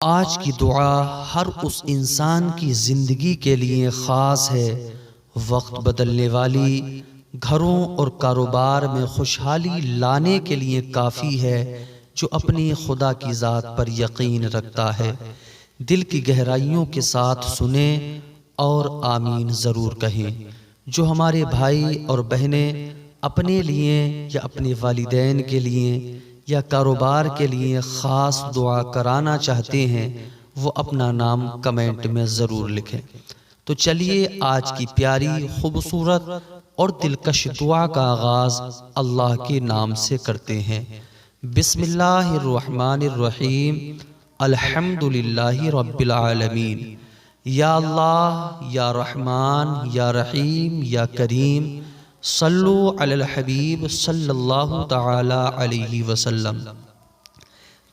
آج کی دعا ہر اس انسان کی زندگی کے لیے خاص ہے۔ وقت بدلنے والی، گھروں اور کاروبار میں خوشحالی لانے کے لیے کافی ہے جو اپنی خدا کی ذات پر یقین رکھتا ہے۔ دل کی گہرائیوں کے ساتھ سنیں اور آمین ضرور کہیں۔ جو ہمارے بھائی اور بہنیں اپنے لیے یا اپنے والدین کے لیے یا کاروبار کے لیے خاص دعا کرانا چاہتے ہیں وہ اپنا نام کمنٹ میں ضرور لکھیں۔ تو چلیے آج کی پیاری، خوبصورت اور دلکش دعا کا آغاز اللہ کے نام سے کرتے ہیں۔ بسم اللہ الرحمن الرحیم، الحمدللہ رب العالمین۔ یا اللہ، یا رحمان، یا رحیم، یا کریم، صلو علی الحبیب صلی اللہ تعالی علیہ وسلم۔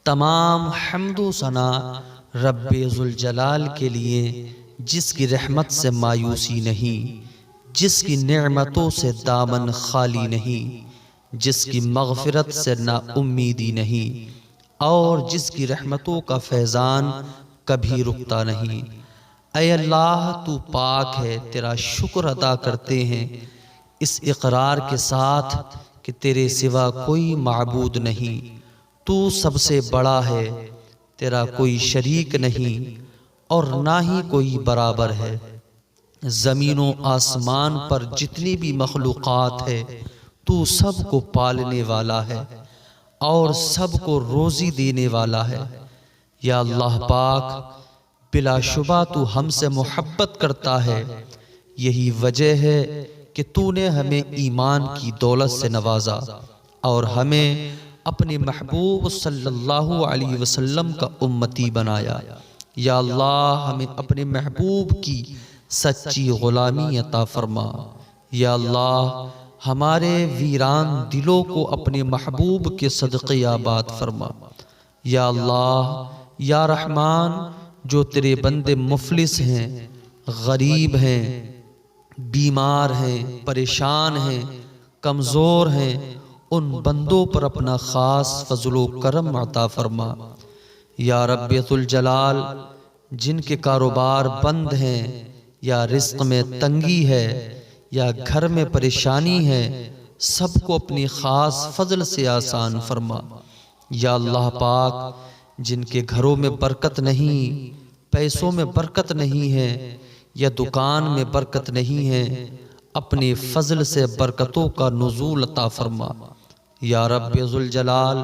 تمام حمد و ثنا رب ذوالجلال کے لیے، جس کی رحمت سے مایوسی نہیں، جس کی نعمتوں سے دامن خالی نہیں، جس کی مغفرت سے نا امیدی نہیں، اور جس کی رحمتوں کا فیضان کبھی رکتا نہیں۔ اے اللہ، تو پاک ہے، تیرا شکر ادا کرتے ہیں اس اقرار کے ساتھ کہ تیرے سوا کوئی معبود نہیں، تو سب سے بڑا ہے، تیرا کوئی شریک نہیں اور نہ ہی کوئی برابر ہے۔ زمین و آسمان پر جتنی بھی مخلوقات ہے تو سب کو پالنے والا ہے اور سب کو روزی دینے والا ہے۔ یا اللہ پاک، بلا شبہ تو ہم سے محبت کرتا ہے، یہی وجہ ہے کہ تو نے ہمیں ایمان کی دولت سے نوازا اور ہمیں اپنے محبوب صلی اللہ علیہ وسلم کا امتی بنایا۔ یا اللہ، ہمیں اپنے محبوب کی سچی غلامی عطا فرما۔ یا اللہ، ہمارے ویران دلوں کو اپنے محبوب کے صدقے آباد فرما۔ یا اللہ، یا رحمان، جو تیرے بندے مفلس ہیں، غریب ہیں، بیمار ہیں، پریشان ہیں، کمزور ہیں، ان بندوں پر اپنا خاص فضل و کرم عطا فرما۔ یا رب ذوالجلال، جن کے کاروبار بند ہیں یا رزق میں تنگی ہے یا گھر میں پریشانی ہے، سب کو اپنی خاص فضل سے آسان فرما۔ یا اللہ پاک، جن کے گھروں میں برکت نہیں، پیسوں میں برکت نہیں ہے یا دکان میں برکت نہیں ہے، اپنے فضل سے برکتوں کا نزول عطا فرما۔ یا رب ذوالجلال،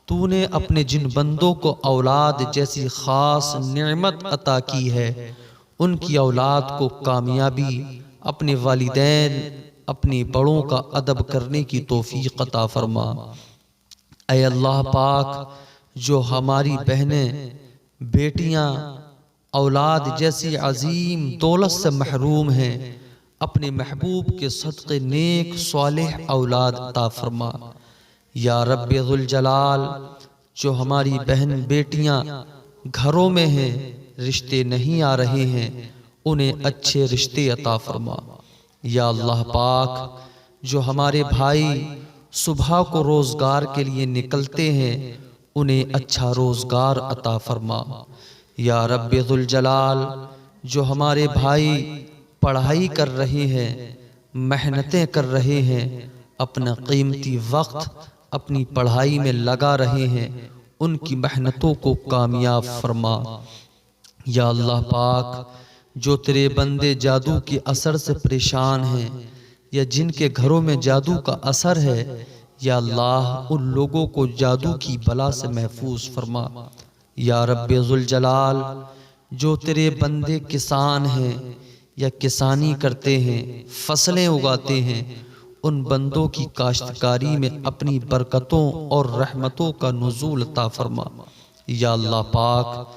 تو نے اپنے جن بندوں کو اولاد جیسی خاص نعمت عطا کی ہے، ان کی اولاد کو کامیابی، اپنے والدین، اپنی بڑوں کا ادب کرنے کی توفیق عطا فرما۔ اے اللہ پاک، جو ہماری بہنیں، بیٹیاں اولاد جیسی عظیم دولت سے محروم ہیں، اپنے محبوب کے صدقے نیک صالح اولاد عطا فرما۔ یا رب ذوالجلال، جو ہماری بہن بیٹیاں گھروں میں ہیں، رشتے نہیں آ رہے ہیں، انہیں اچھے رشتے عطا فرما۔ یا اللہ پاک، جو ہمارے بھائی صبح کو روزگار کے لیے نکلتے ہیں، انہیں اچھا روزگار عطا فرما۔ یا رب ذوالجلال، جو ہمارے بھائی پڑھائی کر رہے ہیں، محنتیں کر رہے ہیں، اپنا قیمتی وقت اپنی پڑھائی میں لگا رہے ہیں، ان کی محنتوں کو کامیاب فرما۔ یا اللہ پاک، جو تیرے بندے جادو کے اثر سے پریشان ہیں یا جن کے گھروں میں جادو کا اثر ہے، یا اللہ ان لوگوں کو جادو کی بلا سے محفوظ فرما۔ یا رب ذوالجلال، جو تیرے بندے کسان ہیں یا کسانی کرتے ہیں، فصلیں اگاتے ہیں، ان بندوں کی کاشتکاری میں اپنی برکتوں اور رحمتوں کا نزول عطا فرما۔ یا اللہ پاک،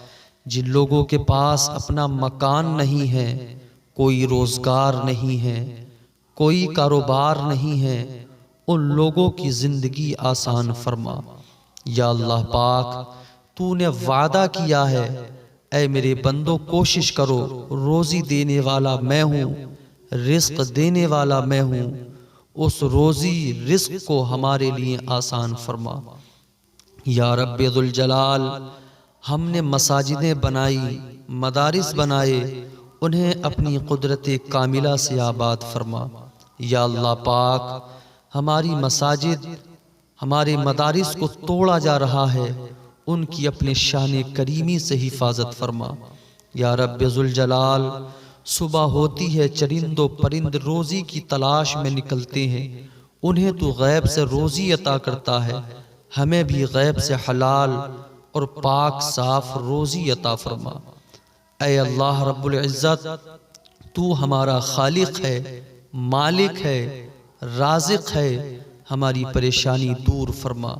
جن لوگوں کے پاس اپنا مکان نہیں ہے، کوئی روزگار نہیں ہے، کوئی کاروبار نہیں ہے، ان لوگوں کی زندگی آسان فرما۔ یا اللہ پاک، تو نے وعدہ کیا ہے، اے میرے بندوں کوشش کرو، روزی دینے والا میں ہوں، رزق دینے والا میں ہوں، اس روزی رزق کو ہمارے لیے آسان فرما۔ یا رب ذوالجلال، ہم نے مساجدیں بنائی، مدارس بنائے، انہیں اپنی قدرت کاملہ سے آباد فرما۔ یا اللہ پاک، ہماری مساجد، ہمارے مدارس کو توڑا جا رہا ہے، ان کی اپنے شان کریمی سے حفاظت فرما۔ یا رب ذوالجلال، صبح ہوتی ہے، چرند و پرند روزی کی تلاش میں نکلتے ہیں، انہیں تو غیب سے روزی عطا کرتا ہے، ہمیں بھی غیب سے حلال اور پاک صاف روزی عطا فرما۔ اے اللہ رب العزت، تو ہمارا خالق ہے، مالک ہے، رازق ہے، ہماری پریشانی دور فرما۔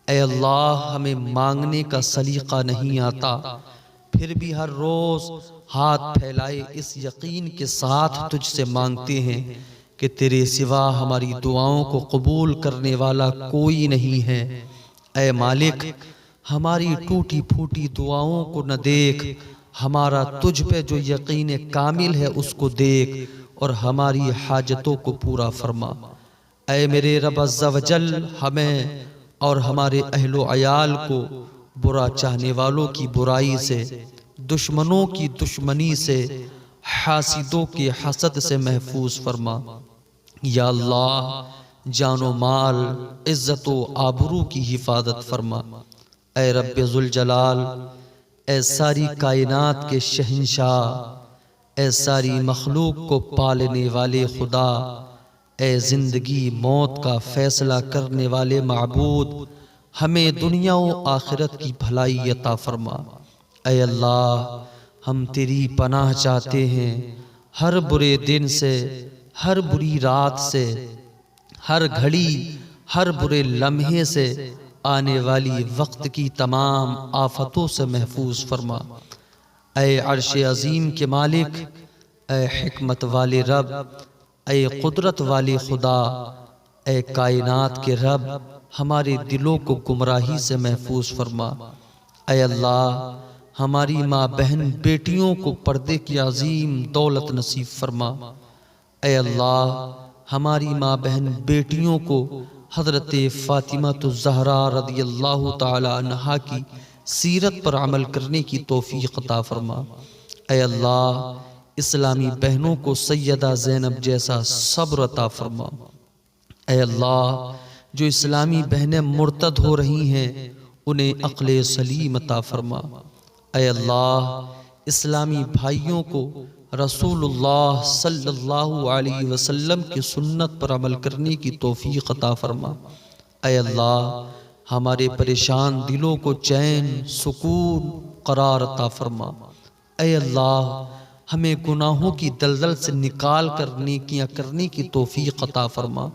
اے اللہ، ہمیں مانگنے کا سلیقہ نہیں آتا، پھر بھی ہر روز ہاتھ پھیلائے اس یقین کے ساتھ تجھ سے مانگتے ہیں کہ تیرے سوا ہماری دعاؤں کو قبول کرنے والا کوئی نہیں ہے۔ اے مالک، ہماری ٹوٹی پھوٹی دعاؤں کو نہ دیکھ، ہمارا تجھ پہ جو یقین کامل ہے اس کو دیکھ اور ہماری حاجتوں کو پورا فرما۔ اے میرے رب عز و جل، ہمیں اور ہمارے اہل و عیال کو برا چاہنے والوں کی برائی سے، دشمنوں کی دشمنی سے، حاسدوں کے حسد سے محفوظ فرما۔ یا اللہ، جان و مال، عزت و آبرو کی حفاظت فرما۔ اے رب ذوالجلال، اے ساری کائنات کے شہنشاہ، اے ساری مخلوق کو پالنے والے خدا، اے زندگی موت کا فیصلہ کرنے والے معبود، ہمیں دنیا و آخرت کی بھلائی عطا فرما۔ اے اللہ، ہم تیری پناہ چاہتے ہیں ہر برے دن سے، ہر بری رات سے، ہر گھڑی، ہر برے لمحے سے، آنے والی وقت کی تمام آفتوں سے محفوظ فرما۔ اے عرش عظیم کے مالک، اے حکمت والے رب، اے قدرت والے خدا، اے کائنات کے رب، ہمارے دلوں کو گمراہی سے محفوظ فرما۔ اے اللہ، ہماری ماں بہن بیٹیوں کو پردے کی عظیم دولت نصیب فرما۔ اے اللہ، ہماری ماں بہن بیٹیوں کو حضرت فاطمہ الزہرا رضی اللہ تعالی عنہا کی سیرت پر عمل کرنے کی توفیق عطا فرما۔ اے اللہ، اسلامی بہنوں کو سیدہ زینب جیسا صبر عطا فرما۔ اے اللہ، جو اسلامی بہنیں مرتد ہو رہی ہیں انہیں عقل سلیم عطا فرما۔ اے اللہ، اسلامی بھائیوں کو رسول اللہ صلی اللہ علیہ وسلم کی سنت پر عمل کرنے کی توفیق عطا فرما۔ اے اللہ، ہمارے پریشان دلوں کو چین، سکون، قرار عطا فرما۔ اے اللہ، ہمیں گناہوں کی دلدل سے نکال کر نیکیاں کرنے کی توفیق عطا فرما۔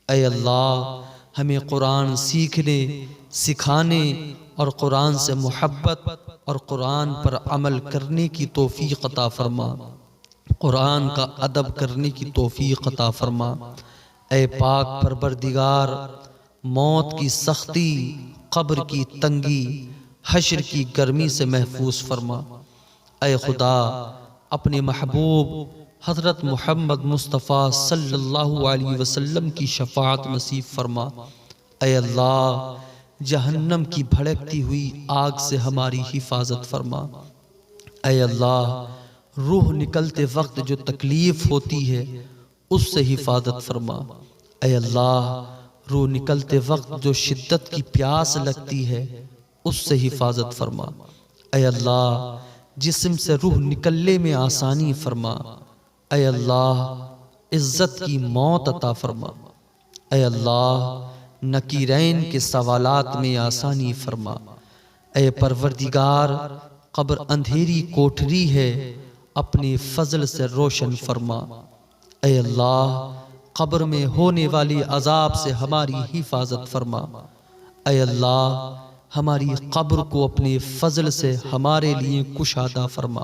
اے اللہ، ہمیں قرآن سیکھنے، سکھانے اور قرآن سے محبت اور قرآن پر عمل کرنے کی توفیق عطا فرما۔ قرآن کا ادب کرنے کی توفیق عطا فرما۔ اے پاک پروردگار، موت کی سختی، قبر کی تنگی، حشر کی گرمی سے محفوظ فرما۔ اے خدا، اپنے محبوب حضرت محمد مصطفیٰ صلی اللہ علیہ وسلم کی شفاعت نصیب فرما۔ اے اللہ، جہنم کی بھڑکتی ہوئی آگ سے ہماری حفاظت فرما۔ اے اللہ، روح نکلتے وقت جو تکلیف ہوتی ہے اس سے حفاظت فرما۔ اے اللہ، روح نکلتے وقت جو شدت کی پیاس لگتی ہے اس سے حفاظت فرما۔ اے اللہ، جسم سے روح نکلنے میں آسانی فرما۔ اے اللہ، عزت کی موت عطا فرما۔ اے اللہ، نکیرین کے سوالات میں آسانی فرما۔ اے پروردگار، قبر اندھیری کوٹھری ہے، اپنے فضل سے روشن فرما۔ اے اللہ، قبر میں ہونے والی عذاب سے ہماری حفاظت فرما۔ اے اللہ، ہماری قبر کو اپنے فضل سے ہمارے لیے کشادہ فرما۔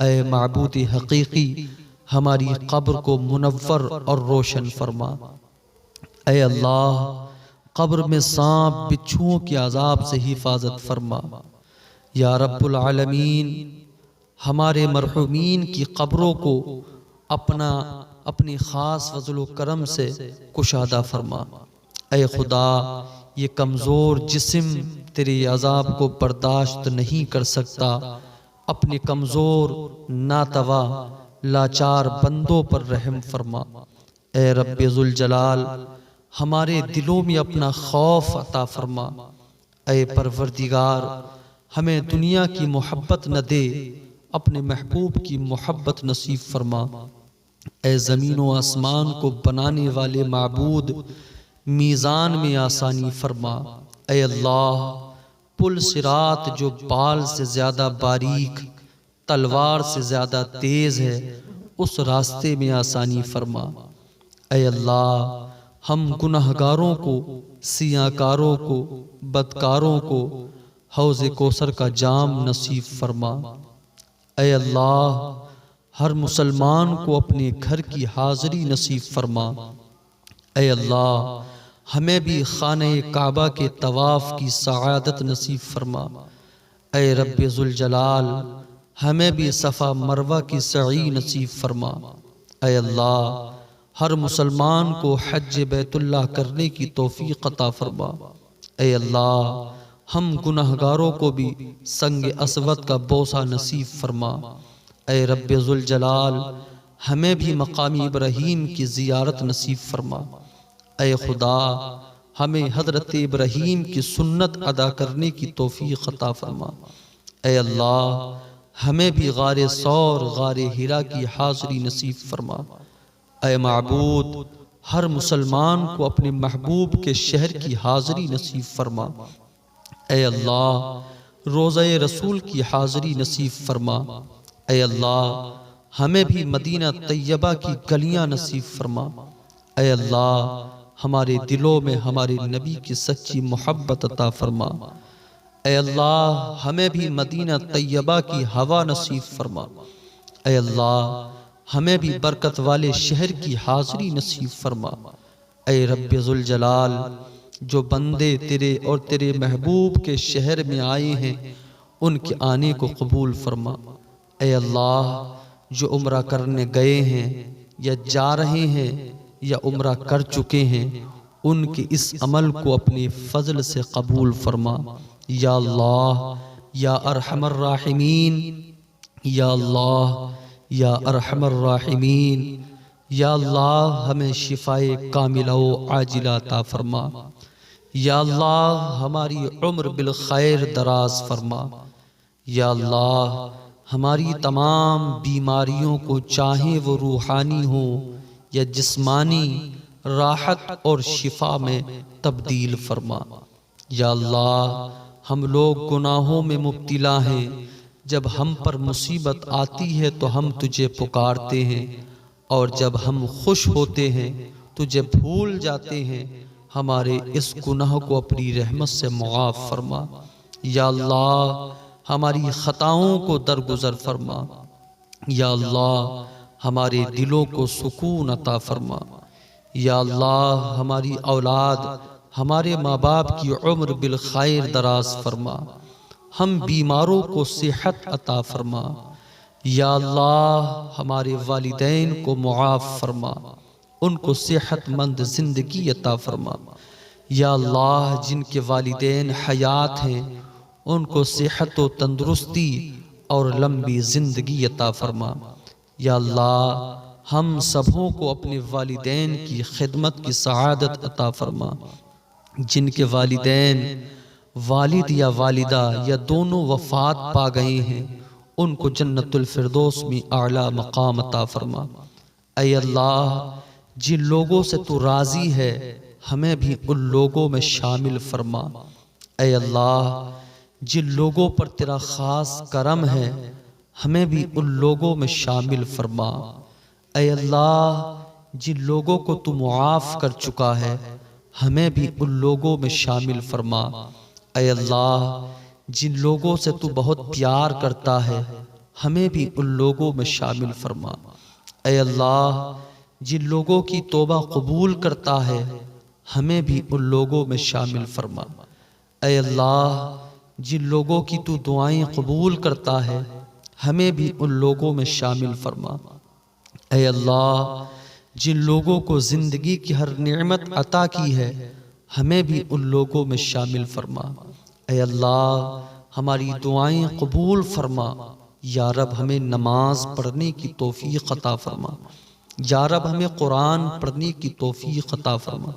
اے معبود حقیقی، ہماری قبر کو منور اور روشن فرما۔ اے اللہ، قبر میں سانپ بچھوؤں کے عذاب سے حفاظت فرما۔ یا رب العالمین، ہمارے مرحومین کی قبروں کو اپنی خاص فضل و کرم سے کشادہ فرما۔ اے خدا، یہ کمزور جسم تیرے عذاب کو برداشت نہیں کر سکتا، اپنے کمزور ناتوا لاچار بندوں پر رحم فرما۔ اے رب ذوالجلال ہمارے دلوں میں اپنا خوف عطا فرما۔ اے پروردگار ہمیں دنیا کی محبت نہ دے، اپنے محبوب کی محبت نصیب فرما۔ اے زمین و آسمان کو بنانے والے معبود میزان میں آسانی فرما۔ اے اللہ پل صراط جو بال سے زیادہ باریک تلوار سے زیادہ تیز ہے، اس راستے میں آسانی فرما۔ اے اللہ ہم گناہگاروں کو، سیاکاروں کو، بدکاروں کو حوض کوثر کا جام نصیب فرما۔ اے اللہ ہر مسلمان کو اپنے گھر کی حاضری نصیب فرما۔ اے اللہ ہمیں بھی خانہ کعبہ کے طواف کی سعادت نصیب فرما۔ اے رب ذوالجلال ہمیں بھی صفا مروہ کی سعی نصیب فرما۔ اے اللہ ہر مسلمان کو حج بیت اللہ کرنے کی توفیق عطا فرما۔ اے اللہ ہم گناہگاروں کو بھی سنگ اسود کا بوسہ نصیب فرما۔ اے رب ذوالجلال ہمیں بھی مقام ابراہیم کی زیارت نصیب فرما۔ اے خدا ہمیں حضرت ابراہیم کی سنت ادا کرنے کی توفیق عطا فرما۔ اے اللہ ہمیں بھی غار ثور غار حرا کی حاضری نصیب فرما۔ اے معبود ہر مسلمان کو اپنے محبوب کے شہر کی حاضری نصیب فرما۔ اے اللہ روضہ رسول کی حاضری نصیب فرما۔ اے اللہ ہمیں بھی مدینہ طیبہ کی گلیاں نصیب فرما۔ اے اللہ ہمارے دلوں میں ہمارے نبی کی سچی محبت عطا فرما۔ اے اللہ ہمیں بھی مدینہ طیبہ کی ہوا نصیب فرما۔ اے اللہ ہمیں بھی برکت والے شہر کی حاضری نصیب فرما۔ اے رب ذوالجلال جو بندے تیرے اور تیرے محبوب کے شہر میں آئے ہیں ان کے آنے کو قبول فرما۔ اے اللہ جو عمرہ کرنے گئے ہیں یا جا رہے ہیں یا عمرہ کر چکے ہیں ان کے اس عمل کو اپنے فضل سے قبول فرما۔ یا اللہ یا ارحم الراحمین، یا اللہ یا ارحم الراحمین، یا اللہ ہمیں شفائے کاملہ و عاجلہ عطا فرما۔ یا اللہ ہماری عمر بالخیر دراز فرما۔ یا اللہ ہماری تمام بیماریوں کو چاہے وہ روحانی ہو یا جسمانی راحت اور شفا میں تبدیل فرما۔ یا اللہ ہم لوگ گناہوں میں مبتلا ہیں، جب ہم پر مصیبت آتی ہے تو ہم تجھے پکارتے ہیں، اور جب ہم خوش ہوتے ہیں تجھے بھول جاتے ہیں۔ ہمارے اس گناہ کو اپنی رحمت سے معاف فرما۔ یا اللہ ہماری خطاؤں کو درگزر فرما۔ یا اللہ ہمارے دلوں کو سکون عطا فرما۔ یا اللہ ہماری اولاد ہمارے ماں باپ کی عمر بالخیر دراز فرما۔ ہم بیماروں کو صحت عطا فرما۔ یا اللہ ہمارے والدین کو معاف فرما، ان کو صحت مند زندگی عطا فرما۔ یا اللہ جن کے والدین حیات ہیں ان کو صحت و تندرستی اور لمبی زندگی عطا فرما۔ یا اللہ ہم سبوں کو اپنے والدین کی خدمت کی سعادت عطا فرما۔ جن کے والدین والد یا والدہ یا دونوں وفات پا گئے ہیں ان کو جنت الفردوس میں اعلیٰ مقام عطا فرما۔ اے اللہ جن لوگوں سے تو راضی ہے ہمیں بھی ان لوگوں میں شامل فرما۔ اے اللہ جن لوگوں پر تیرا خاص کرم ہے ہمیں بھی ان لوگوں میں شامل فرما۔ اے اللہ جن لوگوں کو تو معاف کر چکا ہے ہمیں بھی ان لوگوں میں شامل فرما۔ اے اللہ جن لوگوں سے تو بہت پیار کرتا ہے ہمیں بھی ان لوگوں میں شامل فرما۔ اے اللہ جن لوگوں کی توبہ قبول کرتا ہے ہمیں بھی ان لوگوں میں شامل فرما۔ اے اللہ جن لوگوں کی تو دعائیں قبول کرتا ہے ہمیں بھی ان لوگوں میں شامل فرما۔ اے اللہ جن لوگوں کو زندگی کی ہر نعمت عطا کی ہے ہمیں بھی ان لوگوں میں شامل فرما۔ اے اللہ ہماری دعائیں قبول فرما۔ یا رب ہمیں نماز پڑھنے کی توفیق عطا فرما۔ یا رب ہمیں قرآن پڑھنے کی توفیق عطا فرما۔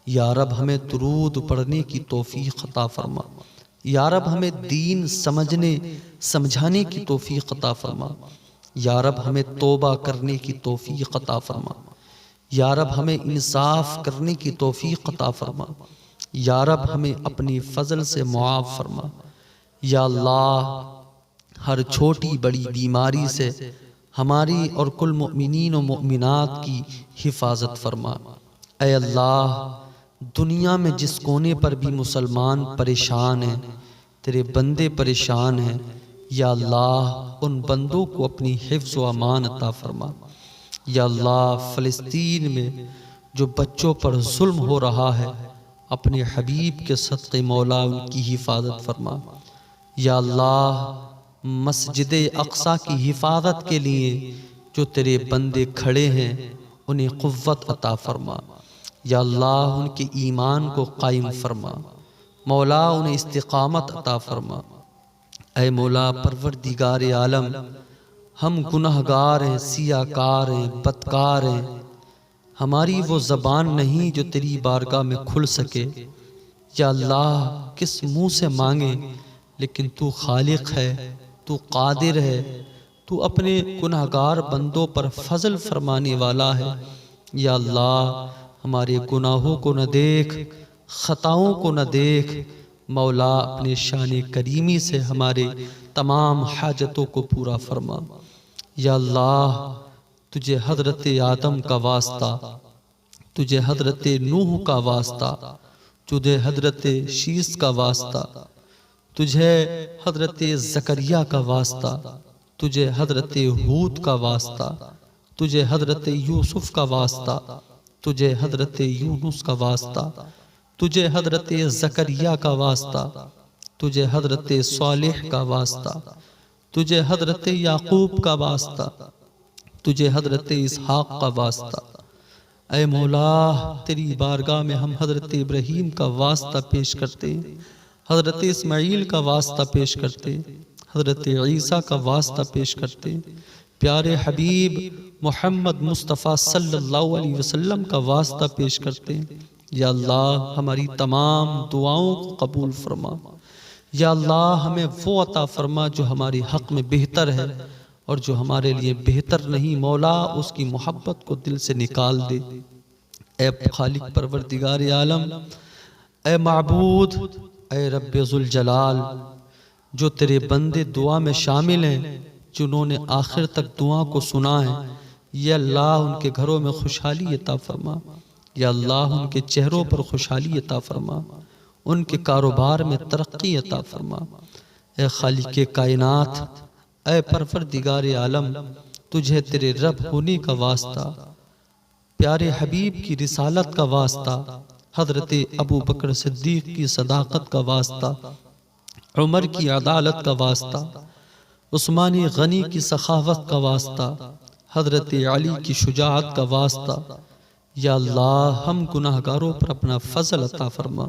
یا رب ہمیں درود پڑھنے کی توفیق عطا فرما۔ یا رب ہمیں دین سمجھنے سمجھانے کی توفیق عطا فرما۔ یا رب ہمیں توبہ کرنے کی توفیق عطا فرما۔ یا رب ہمیں انصاف کرنے کی توفیق عطا فرما۔ یا رب ہمیں اپنی فضل سے معاف فرما۔ یا اللہ ہر چھوٹی بڑی بیماری سے ہماری اور کل مؤمنین و مؤمنات کی حفاظت فرما۔ اے اللہ دنیا میں جس کونے پر بھی مسلمان پریشان ہیں، تیرے بندے پریشان ہیں، یا اللہ ان بندوں کو اپنی حفظ و امان عطا فرما۔ یا اللہ فلسطین میں جو بچوں پر ظلم ہو رہا ہے، اپنے حبیب کے صدقے مولا ان کی حفاظت فرما۔ یا اللہ مسجد اقصی کی حفاظت کے لیے جو تیرے بندے کھڑے ہیں انہیں قوت عطا فرما۔ یا اللہ ان کے ایمان کو قائم فرما۔ مولا انہیں استقامت عطا فرما۔ اے مولا پروردگار عالم ہم گناہگار ہیں، سیاہ کار ہیں، بدکار ہیں، ہماری وہ زبان نہیں جو تیری بارگاہ میں کھل سکے۔ یا اللہ کس منہ سے مانگیں، لیکن تو خالق ہے، تو قادر ہے، تو اپنے گناہگار بندوں پر فضل فرمانے والا ہے۔ یا اللہ ہمارے گناہوں کو نہ دیکھ، خطاؤں کو نہ دیکھ، مولا اپنے شان کریمی سے ہمارے تمام حاجتوں کو پورا فرما۔ یا اللہ تجھے حضرت آدم کا واسطہ، تجھے حضرت نوح کا واسطہ، تجھے حضرت شیس کا واسطہ، تجھے حضرت زکریا کا واسطہ، تجھے حضرت ہود کا واسطہ، تجھے حضرت یوسف کا واسطہ، تجھے حضرت یونس کا واسطہ، تجھے حضرت زکریا کا واسطہ، تجھے حضرت صالح کا واسطہ، تجھے حضرت یعقوب کا واسطہ، تجھے حضرت اسحاق کا واسطہ۔ اے مولا تیری بارگاہ میں ہم حضرت ابراہیم کا واسطہ پیش کرتے، حضرت اسماعیل کا واسطہ پیش کرتے، حضرت عیسیٰ کا واسطہ پیش کرتے، پیارے حبیب محمد مصطفیٰ صلی اللہ علیہ وسلم کا واسطہ پیش کرتے۔ یا اللہ ہماری تمام دعاؤں کو قبول فرما۔ یا اللہ ہمیں وہ عطا فرما جو ہماری حق میں بہتر ہے، اور جو ہمارے لیے بہتر نہیں مولا اس کی محبت کو دل سے نکال دے۔ اے خالق پروردگار عالم، اے معبود، اے رب ذوالجلال، جو تیرے بندے دعا میں شامل ہیں، جنہوں نے آخر تک دعا کو سنا ہے، یا اللہ ان کے گھروں میں خوشحالی عطا فرما۔ یا اللہ ان کے چہروں پر خوشحالی عطا فرما، ان کے کاروبار میں ترقی عطا فرما۔ اے خالق کائنات، اے پروردگار عالم، تجھے تیرے رب ہونے کا واسطہ، پیارے حبیب کی رسالت کا واسطہ، حضرت ابو بکر صدیق کی صداقت کا واسطہ، عمر کی عدالت کا واسطہ، عثمان غنی کی سخاوت کا واسطہ، حضرت علی کی شجاعت کا واسطہ۔ یا اللہ ہم گناہگاروں پر اپنا فضل عطا فرما۔